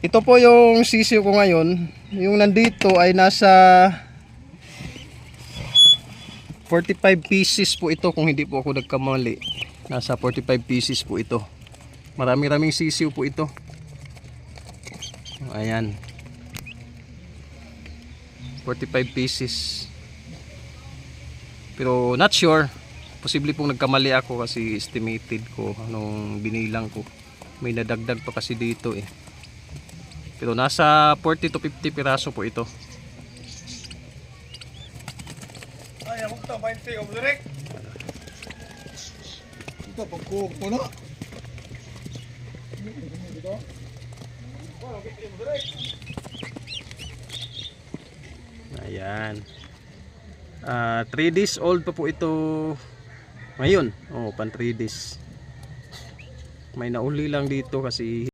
Ito po yung sisiw ko ngayon. Yung nandito ay nasa 45 pieces po ito kung hindi po ako nagkamali. Nasa 45 pieces po ito. Marami-raming sisiw po ito. Ayan. 45 pieces. Pero not sure. Posible pong nagkamali ako kasi estimated ko nung binilang ko. May nadagdag pa kasi dito eh. Pero nasa 40 to 50 piraso po ito. Ay, ako ito, 20 o direct. Ito, pagkuhog po na. Ayan. 3 days old pa po ito ngayon. Oh, pan 3 days. May nauli lang dito kasi